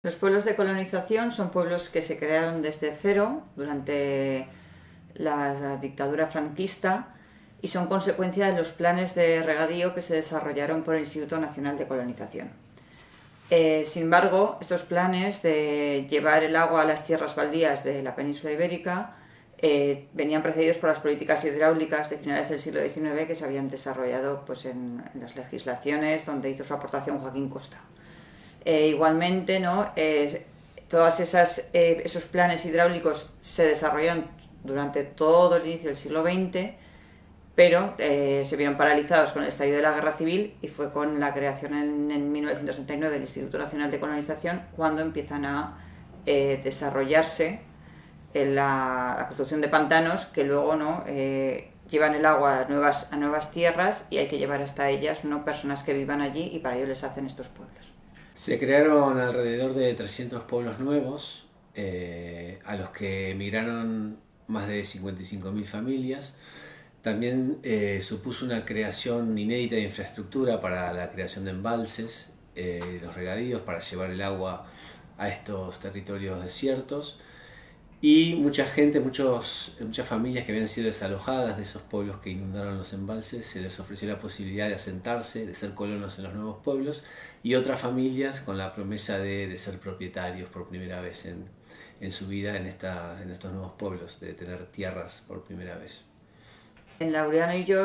Los pueblos de colonización son pueblos que se crearon desde cero durante la dictadura franquista y son consecuencia de los planes de regadío que se desarrollaron por el Instituto Nacional de Colonización. Sin embargo, estos planes de llevar el agua a las tierras baldías de la península ibérica venían precedidos por las políticas hidráulicas de finales del siglo XIX que se habían desarrollado pues, en las legislaciones donde hizo su aportación Joaquín Costa. Igualmente, ¿no? Todos esos planes hidráulicos se desarrollaron durante todo el inicio del siglo XX, pero se vieron paralizados con el estallido de la Guerra Civil y fue con la creación en 1969 del Instituto Nacional de Colonización cuando empiezan a desarrollarse la construcción de pantanos que luego ¿no? Llevan el agua a nuevas tierras y hay que llevar hasta ellas ¿no? personas que vivan allí y para ello les hacen estos pueblos. Se crearon alrededor de 300 pueblos nuevos, a los que emigraron más de 55.000 familias. También supuso una creación inédita de infraestructura para la creación de embalses, los regadíos para llevar el agua a estos territorios desiertos. Y mucha gente, muchas familias que habían sido desalojadas de esos pueblos que inundaron los embalses, se les ofreció la posibilidad de asentarse, de ser colonos en los nuevos pueblos, y otras familias con la promesa de ser propietarios por primera vez en su vida en estos nuevos pueblos, de tener tierras por primera vez. Laureano y yo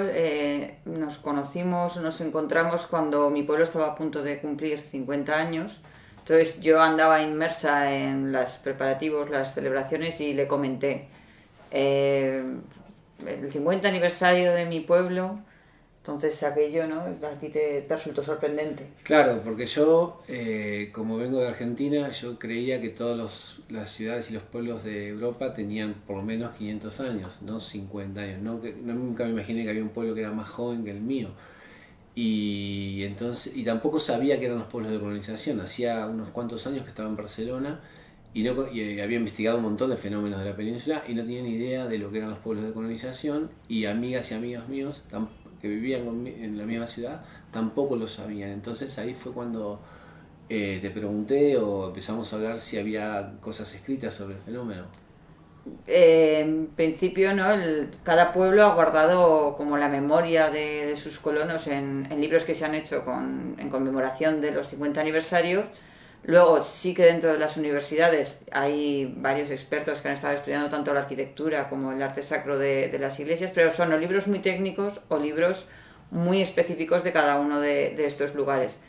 nos encontramos cuando mi pueblo estaba a punto de cumplir 50 años. Entonces yo andaba inmersa en los preparativos, las celebraciones y le comenté el 50 aniversario de mi pueblo. Entonces aquello, ¿no? A ti te resultó sorprendente. Claro, porque yo, como vengo de Argentina, yo creía que todas las ciudades y los pueblos de Europa tenían por lo menos 500 años, no 50 años. Nunca me imaginé que había un pueblo que era más joven que el mío. Y tampoco sabía que eran los pueblos de colonización. Hacía unos cuantos años que estaba en Barcelona y había investigado un montón de fenómenos de la península y no tenía ni idea de lo que eran los pueblos de colonización, y amigas y amigos míos que vivían en la misma ciudad tampoco lo sabían. Entonces ahí fue cuando te pregunté o empezamos a hablar si había cosas escritas sobre el fenómeno. En principio, ¿no? Cada pueblo ha guardado como la memoria de sus colonos en libros que se han hecho en conmemoración de los 50 aniversarios. Luego sí que dentro de las universidades hay varios expertos que han estado estudiando tanto la arquitectura como el arte sacro de las iglesias, pero son o libros muy técnicos o libros muy específicos de cada uno de estos lugares.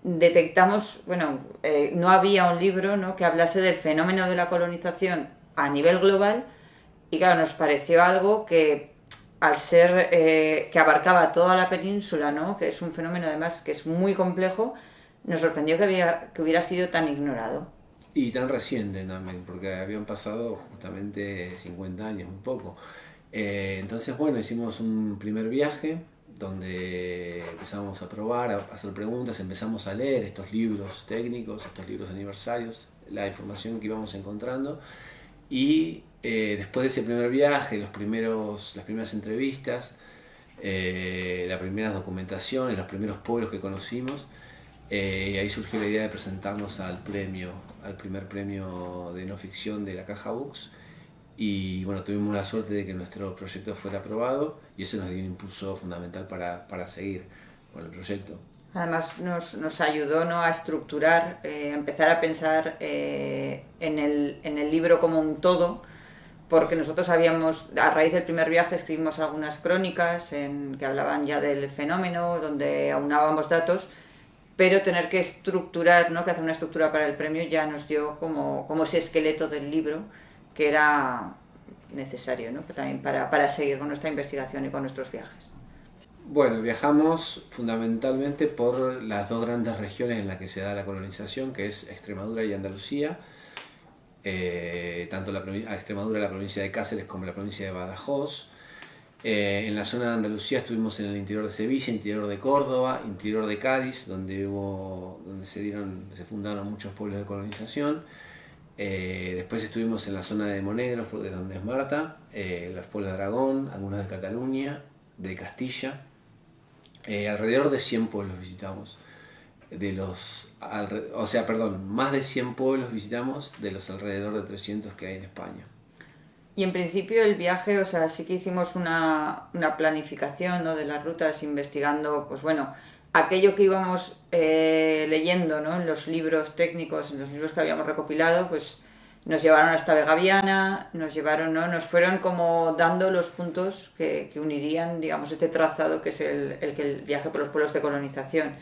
Detectamos, no había un libro, ¿no? que hablase del fenómeno de la colonización a nivel global, y claro, nos pareció algo que al ser que abarcaba toda la península, ¿no? que es un fenómeno además que es muy complejo, nos sorprendió que hubiera sido tan ignorado. Y tan reciente también, porque habían pasado justamente 50 años, un poco. Entonces, bueno, hicimos un primer viaje donde empezamos a probar, a hacer preguntas, empezamos a leer estos libros técnicos, estos libros aniversarios, la información que íbamos encontrando. Y después de ese primer viaje, las primeras entrevistas, las primeras documentaciones, los primeros pueblos que conocimos, ahí surgió la idea de presentarnos al primer premio de no ficción de la Caja Books. Y bueno, tuvimos la suerte de que nuestro proyecto fuera aprobado y eso nos dio un impulso fundamental para seguir con el proyecto. Además nos ayudó, ¿no? a estructurar, empezar a pensar en el libro como un todo, porque nosotros a raíz del primer viaje escribimos algunas crónicas que hablaban ya del fenómeno, donde aunábamos datos, pero tener que estructurar, ¿no? que hacer una estructura para el premio ya nos dio como ese esqueleto del libro que era necesario, ¿no? también para seguir con nuestra investigación y con nuestros viajes. Bueno, viajamos fundamentalmente por las dos grandes regiones en las que se da la colonización, que es Extremadura y Andalucía. Tanto a Extremadura, la provincia de Cáceres, como la provincia de Badajoz. En la zona de Andalucía estuvimos en el interior de Sevilla, interior de Córdoba, interior de Cádiz, donde se fundaron muchos pueblos de colonización. Después estuvimos en la zona de Monegros, de donde es Marta, los pueblos de Aragón, algunos de Cataluña, de Castilla. Alrededor de 100 pueblos visitamos o sea, perdón, más de 100 pueblos visitamos de los alrededor de 300 que hay en España. Y en principio el viaje, o sea, sí que hicimos una planificación, ¿no?, de las rutas, investigando, pues bueno, aquello que íbamos leyendo, ¿no?, en los libros técnicos, en los libros que habíamos recopilado, pues nos llevaron hasta Vegaviana, nos llevaron, ¿no?, nos fueron como dando los puntos que unirían, digamos, este trazado que es el viaje por los pueblos de colonización.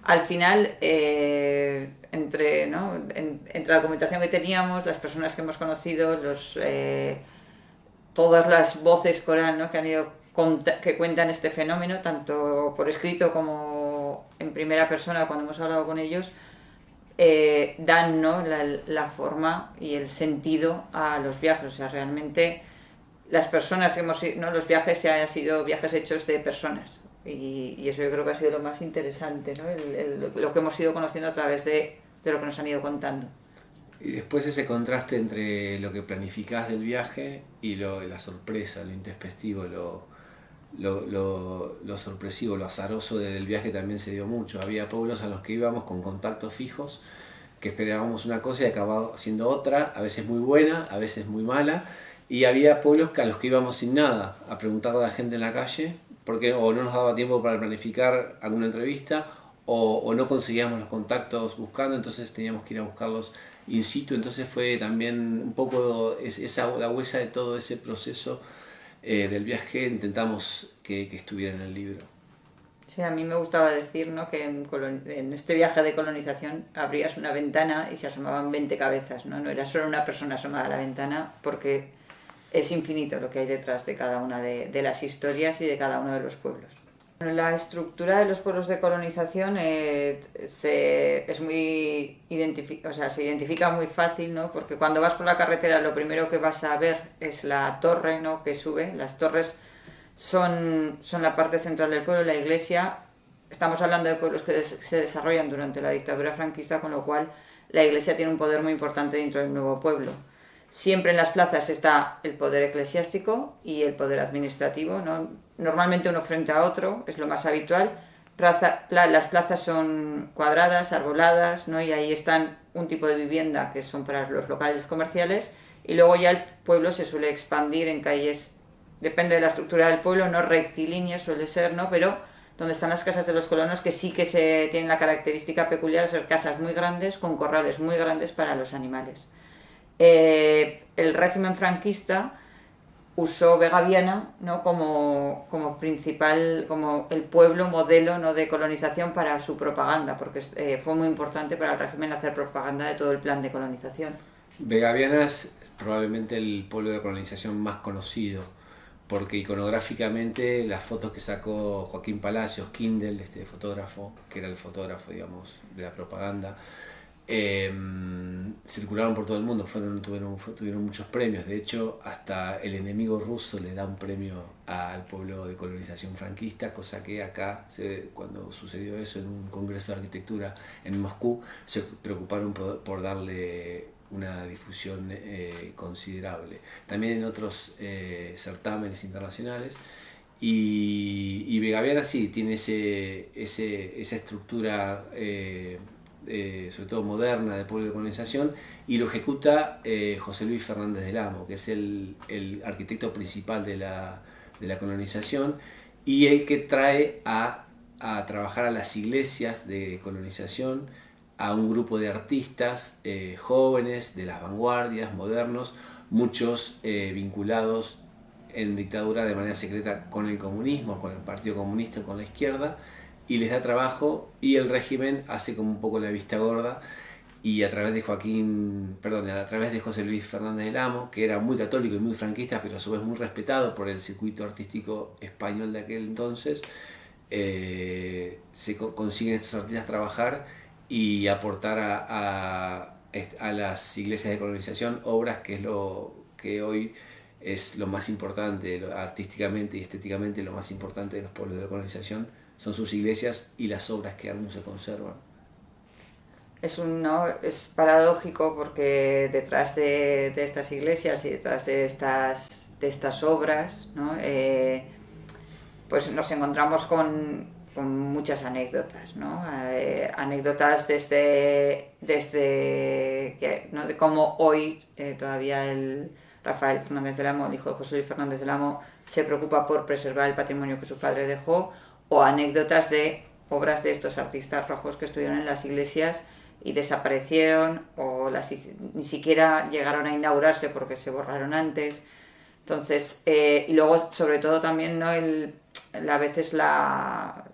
Al final, entre la documentación que teníamos, las personas que hemos conocido, todas las voces coral, ¿no?, que han ido que cuentan este fenómeno, tanto por escrito como en primera persona cuando hemos hablado con ellos, dan, ¿no?, la forma y el sentido a los viajes. O sea, realmente las personas que hemos ido, ¿no?, los viajes han sido viajes hechos de personas. Y eso yo creo que ha sido lo más interesante, ¿no?, lo que hemos ido conociendo a través de lo que nos han ido contando. Y después ese contraste entre lo que planificás del viaje y la sorpresa, lo intempestivo, lo sorpresivo, lo azaroso del viaje también se dio mucho. Había pueblos a los que íbamos con contactos fijos, que esperábamos una cosa y acababa siendo otra, a veces muy buena, a veces muy mala. Y había pueblos a los que íbamos sin nada, a preguntar a la gente en la calle, porque o no nos daba tiempo para planificar alguna entrevista, o no conseguíamos los contactos buscando, entonces teníamos que ir a buscarlos in situ. Entonces fue también un poco la huella de todo ese proceso del viaje, intentamos que estuviera en el libro. Sí, a mí me gustaba decir, ¿no?, que en este viaje de colonización abrías una ventana y se asomaban 20 cabezas, ¿no? No era solo una persona asomada a la ventana, porque es infinito lo que hay detrás de cada una de las historias y de cada uno de los pueblos. La estructura de los pueblos de colonización se identifica muy fácil, ¿no?, porque cuando vas por la carretera lo primero que vas a ver es la torre, ¿no?, que sube. Las torres son la parte central del pueblo, la iglesia. Estamos hablando de pueblos que se desarrollan durante la dictadura franquista, con lo cual la iglesia tiene un poder muy importante dentro del nuevo pueblo. Siempre en las plazas está el poder eclesiástico y el poder administrativo, ¿no?, normalmente uno frente a otro, es lo más habitual. Las plazas son cuadradas, arboladas, ¿no?, y ahí están un tipo de vivienda que son para los locales comerciales, y luego ya el pueblo se suele expandir en calles, depende de la estructura del pueblo, no rectilínea suele ser, ¿no?, pero donde están las casas de los colonos, que sí que tienen la característica peculiar de ser casas muy grandes, con corrales muy grandes para los animales. El régimen franquista usó Vegaviana, ¿no?, como principal, como el pueblo modelo, ¿no?, de colonización para su propaganda, porque fue muy importante para el régimen hacer propaganda de todo el plan de colonización. Vegaviana es probablemente el pueblo de colonización más conocido, porque iconográficamente las fotos que sacó Joaquín Palacios, Kindle, este fotógrafo, que era el fotógrafo, digamos, de la propaganda, circularon por todo el mundo, tuvieron muchos premios. De hecho, hasta el enemigo ruso le da un premio al pueblo de colonización franquista, cosa que acá, cuando sucedió eso en un congreso de arquitectura en Moscú, se preocuparon por darle una difusión considerable. También en otros certámenes internacionales. Y Vegaviana sí tiene esa estructura sobre todo moderna, de pueblo de colonización, y lo ejecuta José Luis Fernández del Amo, que es el arquitecto principal de la colonización, y el que trae a trabajar a las iglesias de colonización a un grupo de artistas jóvenes, de las vanguardias, modernos, muchos vinculados en dictadura de manera secreta con el comunismo, con el Partido Comunista, con la izquierda, y les da trabajo, y el régimen hace como un poco la vista gorda, y a través de José Luis Fernández del Amo, que era muy católico y muy franquista, pero a su vez muy respetado por el circuito artístico español de aquel entonces, se consiguen estos artistas trabajar y aportar a las iglesias de colonización obras que es lo que hoy es lo más importante, artísticamente y estéticamente lo más importante de los pueblos de colonización, son sus iglesias y las obras que aún se conservan. Es paradójico, porque detrás de estas iglesias y detrás de estas obras, ¿no?, pues nos encontramos con con muchas anécdotas, ¿no? Anécdotas desde que, ¿no? de cómo hoy todavía el Rafael Fernández del Amo, el hijo de José Luis Fernández del Amo, se preocupa por preservar el patrimonio que su padre dejó, o anécdotas de obras de estos artistas rojos que estuvieron en las iglesias y desaparecieron, o ni siquiera llegaron a inaugurarse porque se borraron antes. Entonces, y luego sobre todo también, ¿no? A veces la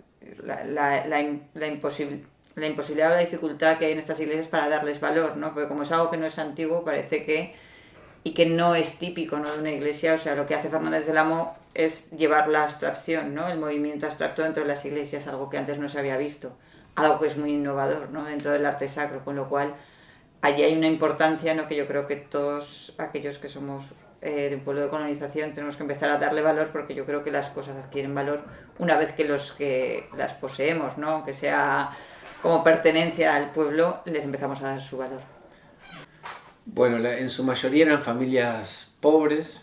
imposibilidad o la dificultad que hay en estas iglesias para darles valor, ¿no? Porque como es algo que no es antiguo, parece que, y que no es típico, ¿no? de una iglesia, o sea, lo que hace Fernández del Amo es llevar la abstracción, ¿no? El movimiento abstracto dentro de las iglesias, algo que antes no se había visto, algo que es muy innovador, ¿no? dentro del arte sacro, con lo cual allí hay una importancia, ¿no? que yo creo que todos aquellos que somos de un pueblo de colonización tenemos que empezar a darle valor, porque yo creo que las cosas adquieren valor una vez que los que las poseemos, ¿no? aunque sea como pertenencia al pueblo, les empezamos a dar su valor. Bueno, en su mayoría eran familias pobres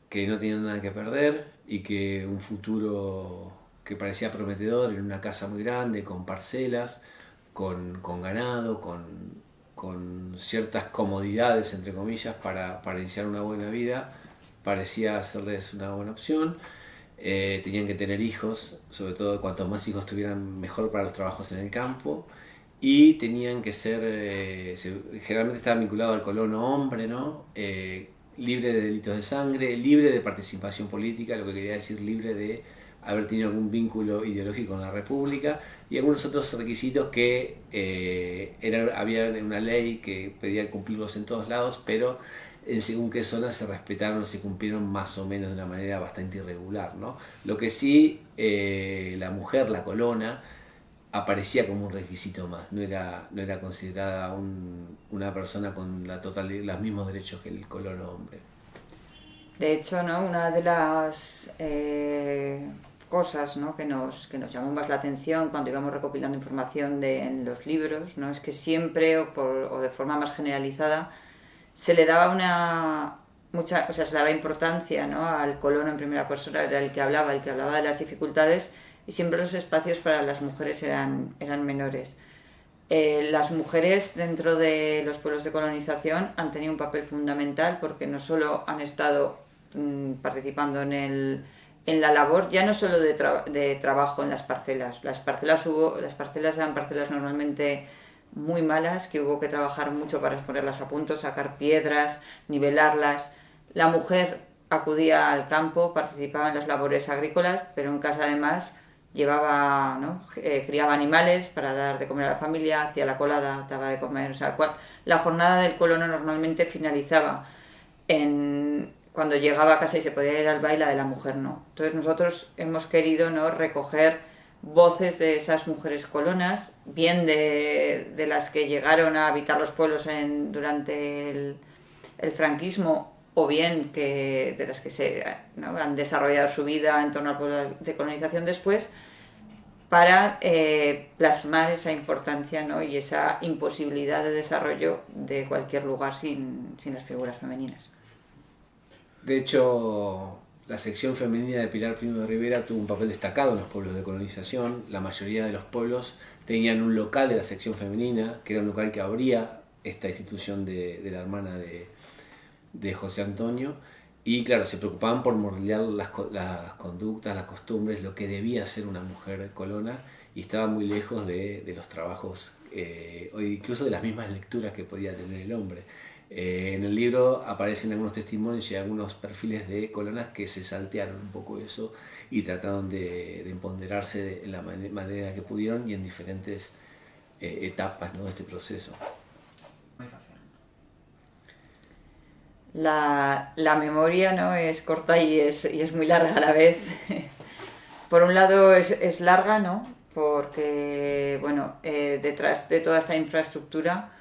que no tenían nada que perder y que un futuro que parecía prometedor en una casa muy grande, con parcelas, con ganado, con ciertas comodidades, entre comillas, para iniciar una buena vida, parecía hacerles una buena opción. Tenían que tener hijos, sobre todo cuantos más hijos tuvieran mejor para los trabajos en el campo, y tenían que ser, generalmente estaban vinculados al colono hombre, ¿no? Libre de delitos de sangre, libre de participación política, lo que quería decir libre de haber tenido algún vínculo ideológico con la República, y algunos otros requisitos que había una ley que pedía cumplirlos en todos lados, pero en según qué zonas se respetaron o se cumplieron más o menos de una manera bastante irregular, ¿no? Lo que sí, la mujer, la colona, aparecía como un requisito más, no era considerada una persona con los mismos derechos que el colono hombre. De hecho, ¿no? Una de las cosas, ¿no? que nos llamó más la atención cuando íbamos recopilando información en los libros, ¿no? es que siempre, o de forma más generalizada, se le daba se daba importancia, ¿no? al colono en primera persona, era el que hablaba de las dificultades, y siempre los espacios para las mujeres eran menores. Las mujeres dentro de los pueblos de colonización han tenido un papel fundamental, porque no solo han estado participando en la labor, ya no solo de trabajo en las parcelas. Las parcelas eran parcelas normalmente muy malas, que hubo que trabajar mucho para ponerlas a punto, sacar piedras, nivelarlas. La mujer acudía al campo, participaba en las labores agrícolas, pero en casa además llevaba, ¿no? Criaba animales para dar de comer a la familia, hacía la colada, daba de comer. O sea, la jornada del colono normalmente finalizaba cuando llegaba a casa y se podía ir al baile, de la mujer no. Entonces nosotros hemos querido, ¿no? recoger voces de esas mujeres colonas, bien de las que llegaron a habitar los pueblos durante el franquismo, o bien de las que ¿no? han desarrollado su vida en torno al pueblo de colonización después, para plasmar esa importancia, ¿no? y esa imposibilidad de desarrollo de cualquier lugar sin las figuras femeninas. De hecho, la sección femenina de Pilar Primo de Rivera tuvo un papel destacado en los pueblos de colonización. La mayoría de los pueblos tenían un local de la sección femenina, que era un local que abría esta institución de la hermana de José Antonio, y claro, se preocupaban por moldear las conductas, las costumbres, lo que debía ser una mujer colona, y estaba muy lejos de los trabajos, o incluso de las mismas lecturas que podía tener el hombre. En el libro aparecen algunos testimonios y algunos perfiles de colonas que se saltearon un poco eso y trataron de empoderarse en la manera que pudieron y en diferentes etapas, ¿no? de este proceso. La memoria, ¿no? es corta y es muy larga a la vez. Por un lado es larga, ¿no? porque bueno, detrás de toda esta infraestructura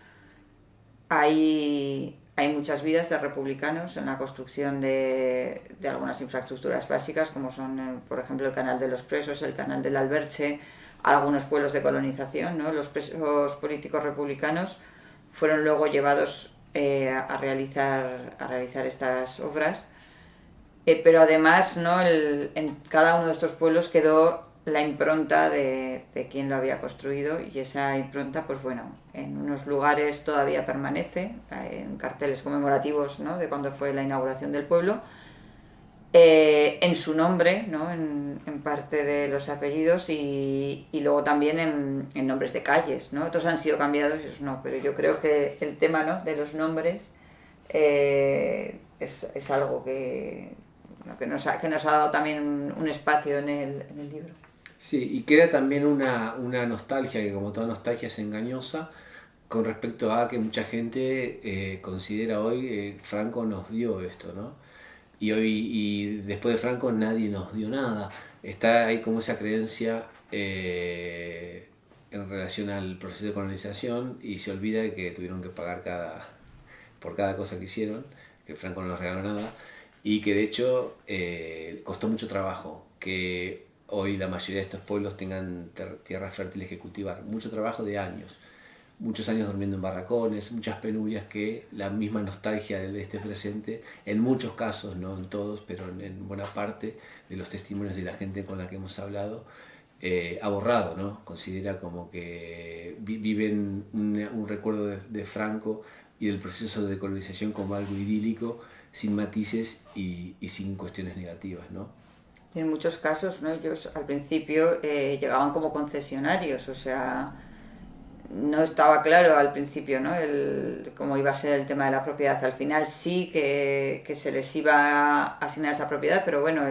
hay muchas vidas de republicanos en la construcción de algunas infraestructuras básicas, como son, por ejemplo, el Canal de los Presos, el Canal del Alberche, algunos pueblos de colonización, ¿no? Los presos políticos republicanos fueron luego llevados a realizar estas obras, pero además, ¿no? en cada uno de estos pueblos quedó la impronta de quién lo había construido, y esa impronta, pues bueno, en unos lugares todavía permanece, en carteles conmemorativos, ¿no?, de cuando fue la inauguración del pueblo, en su nombre, ¿no?, en parte de los apellidos, y luego también en nombres de calles, ¿no? Otros han sido cambiados y otros no, pero yo creo que el tema, ¿no?, de los nombres es algo que nos ha dado también un espacio en el libro. Sí, y queda también una nostalgia, que como toda nostalgia es engañosa, con respecto a que mucha gente considera hoy Franco nos dio esto, ¿no? Y hoy, y después de Franco nadie nos dio nada. Está ahí como esa creencia en relación al proceso de colonización, y se olvida de que tuvieron que pagar por cada cosa que hicieron, que Franco no nos regaló nada, y que de hecho costó mucho trabajo que hoy la mayoría de estos pueblos tengan tierras fértiles que cultivar. Mucho trabajo de años, muchos años durmiendo en barracones, muchas penurias que la misma nostalgia de este presente, en muchos casos, no en todos, pero en buena parte de los testimonios de la gente con la que hemos hablado, ha borrado, ¿no? Considera como que viven un recuerdo de Franco y del proceso de colonización como algo idílico, sin matices y sin cuestiones negativas, ¿no? En muchos casos, ¿no?, ellos al principio llegaban como concesionarios, o sea, no estaba claro al principio, ¿no?, cómo iba a ser el tema de la propiedad. Al final sí que se les iba a asignar esa propiedad, pero bueno,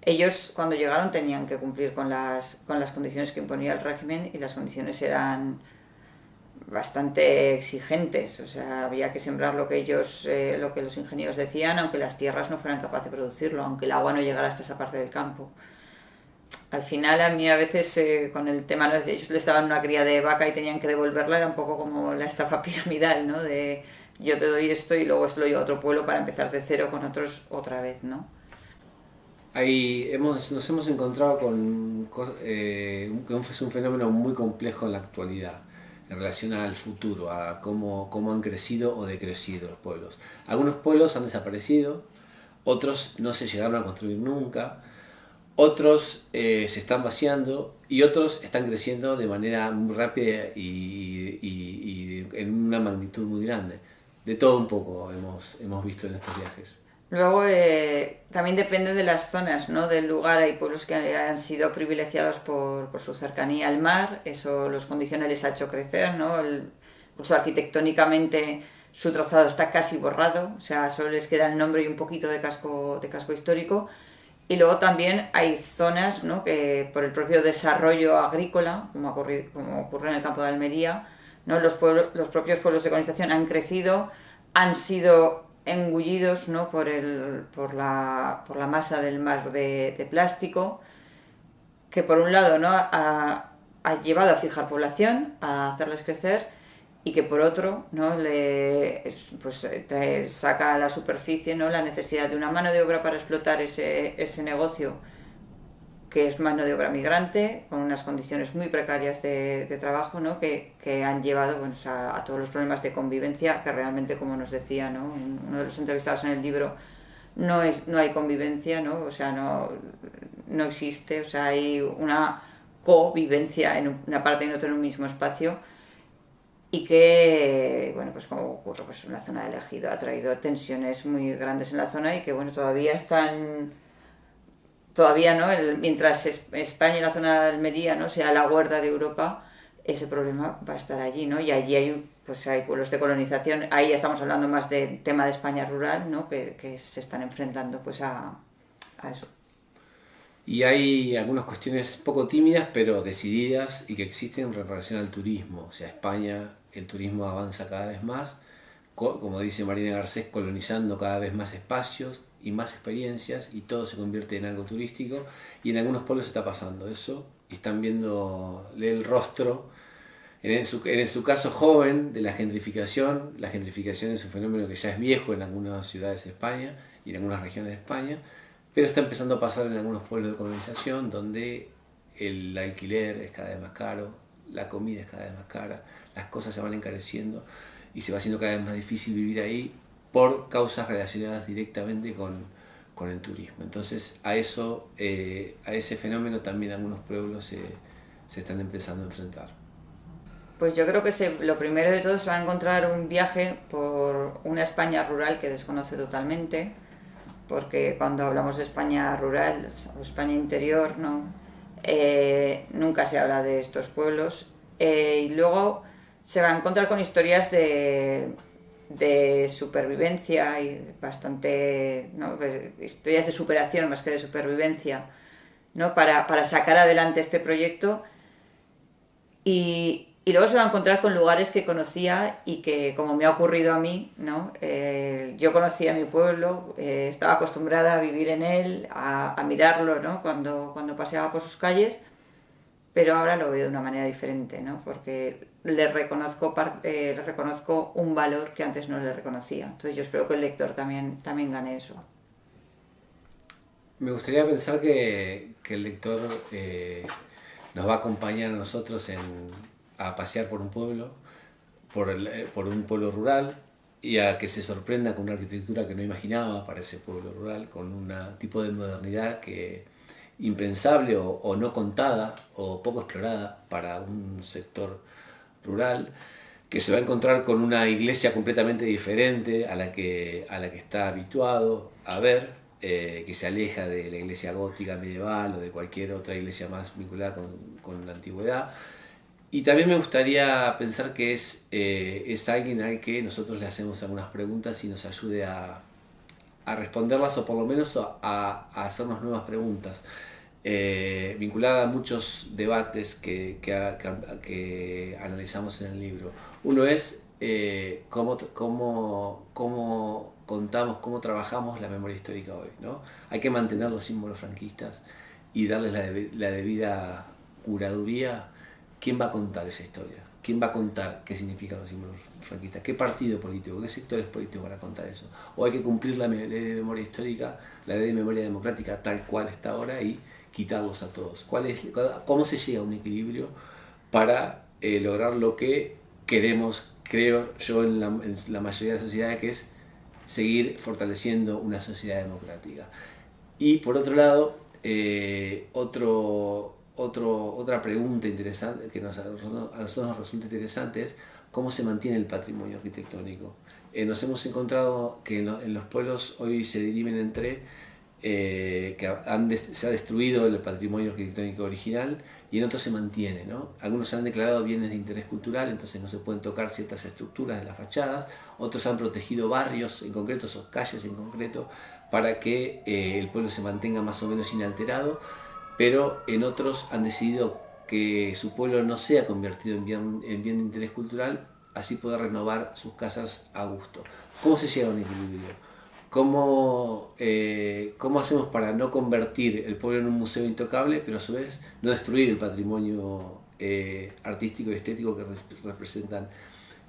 ellos cuando llegaron tenían que cumplir con las condiciones que imponía el régimen, y las condiciones eran bastante exigentes, o sea, había que sembrar lo que los ingenieros decían, aunque las tierras no fueran capaces de producirlo, aunque el agua no llegara hasta esa parte del campo. Al final, a mí a veces con el tema, ¿no?, de ellos les daban una cría de vaca y tenían que devolverla, era un poco como la estafa piramidal, ¿no?, de yo te doy esto y luego esto lo llevo a otro pueblo para empezar de cero con otros otra vez, ¿no? Ahí nos hemos encontrado con que es un fenómeno muy complejo en la actualidad, en relación al futuro, a cómo han crecido o decrecido los pueblos. Algunos pueblos han desaparecido, otros no se llegaron a construir nunca, otros se están vaciando, y otros están creciendo de manera muy rápida y en una magnitud muy grande. De todo un poco hemos visto en estos viajes. Luego también depende de las zonas, ¿no?, del lugar. Hay pueblos que han sido privilegiados por su cercanía al mar, eso los condiciona, les ha hecho crecer, ¿no? Incluso arquitectónicamente su trazado está casi borrado, o sea, solo les queda el nombre y un poquito de casco histórico. Y luego también hay zonas, ¿no?, que por el propio desarrollo agrícola, como ocurre en el campo de Almería, ¿no?, los propios pueblos de colonización han crecido, han sido engullidos, ¿no?, por la masa del mar de plástico, que por un lado, ¿no?, ha llevado a fijar población, a hacerles crecer, y que por otro, ¿no?, saca a la superficie, ¿no?, la necesidad de una mano de obra para explotar ese negocio, que es mano de obra migrante, con unas condiciones muy precarias de trabajo, ¿no?, que han llevado, bueno, a todos los problemas de convivencia, que realmente, como nos decía, ¿no?, uno de los entrevistados en el libro, no hay convivencia, ¿no?, o sea, no existe, o sea, hay una covivencia en una parte y en otra en un mismo espacio, y que, bueno, pues como ocurre pues en la zona del Ejido, ha traído tensiones muy grandes en la zona, y que, bueno, todavía, ¿no?, mientras España y la zona de Almería, ¿no?, sea la huerta de Europa, ese problema va a estar allí, ¿no? Y allí hay pueblos de colonización, ahí ya estamos hablando más de tema de España rural, ¿no?, que se están enfrentando pues a eso. Y hay algunas cuestiones poco tímidas, pero decididas, y que existen en relación al turismo. O sea, España, el turismo avanza cada vez más, como dice Marina Garcés, colonizando cada vez más espacios y más experiencias, y todo se convierte en algo turístico, y en algunos pueblos está pasando eso, y están viéndole el rostro, en su caso joven, de la gentrificación. La gentrificación es un fenómeno que ya es viejo en algunas ciudades de España y en algunas regiones de España, pero está empezando a pasar en algunos pueblos de colonización, donde el alquiler es cada vez más caro, la comida es cada vez más cara, las cosas se van encareciendo y se va haciendo cada vez más difícil vivir ahí, por causas relacionadas directamente con con el turismo. Entonces a eso, a ese fenómeno también algunos pueblos se están empezando a enfrentar. Pues yo creo que lo primero de todo se va a encontrar un viaje por una España rural que desconoce totalmente, porque cuando hablamos de España rural o España interior, ¿no? Nunca se habla de estos pueblos. Y luego se va a encontrar con historias de supervivencia y bastante, ¿no? Historias de superación más que de supervivencia, ¿no? Para sacar adelante este proyecto. Y luego se va a encontrar con lugares que conocía y que, como me ha ocurrido a mí, ¿no? Yo conocía mi pueblo, estaba acostumbrada a vivir en él, a mirarlo, ¿no? Cuando paseaba por sus calles, pero ahora lo veo de una manera diferente, ¿no? Porque le reconozco un valor que antes no le reconocía. Entonces yo espero que el lector también gane eso. Me gustaría pensar que el lector nos va a acompañar a nosotros a pasear por un pueblo, por un pueblo rural, y a que se sorprenda con una arquitectura que no imaginaba para ese pueblo rural, con un tipo de modernidad que impensable o no contada o poco explorada para un sector rural, que se va a encontrar con una iglesia completamente diferente a la que está habituado a ver, que se aleja de la iglesia gótica medieval o de cualquier otra iglesia más vinculada con la antigüedad. Y también me gustaría pensar que es alguien al que nosotros le hacemos algunas preguntas y nos ayude a responderlas, o por lo menos a hacernos nuevas preguntas, vinculada a muchos debates que analizamos en el libro. Uno es cómo contamos, cómo trabajamos la memoria histórica hoy, ¿no? Hay que mantener los símbolos franquistas y darles la debida curaduría. ¿Quién va a contar esa historia? ¿Quién va a contar qué significan los símbolos franquistas? ¿Qué partido político, qué sectores políticos van a contar eso? ¿O hay que cumplir la ley de memoria histórica, la ley de memoria democrática tal cual está ahora y quitarlos a todos? ¿Cómo se llega a un equilibrio para lograr lo que queremos, creo yo, en la mayoría de las sociedades, que es seguir fortaleciendo una sociedad democrática? Y por otro lado, otra pregunta interesante que a nosotros nos resulta interesante es cómo se mantiene el patrimonio arquitectónico. Nos hemos encontrado que en los pueblos hoy se dirimen entre se ha destruido el patrimonio arquitectónico original y en otros se mantiene, ¿no? Algunos se han declarado bienes de interés cultural, entonces no se pueden tocar ciertas estructuras de las fachadas. Otros han protegido barrios en concreto o calles en concreto para que el pueblo se mantenga más o menos inalterado, pero en otros han decidido que su pueblo no sea convertido en bien de interés cultural, así poder renovar sus casas a gusto. ¿Cómo se llega a un equilibrio? ¿Cómo hacemos para no convertir el pueblo en un museo intocable, pero a su vez no destruir el patrimonio artístico y estético que representan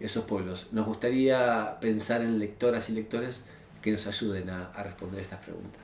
esos pueblos? Nos gustaría pensar en lectoras y lectores que nos ayuden a responder estas preguntas.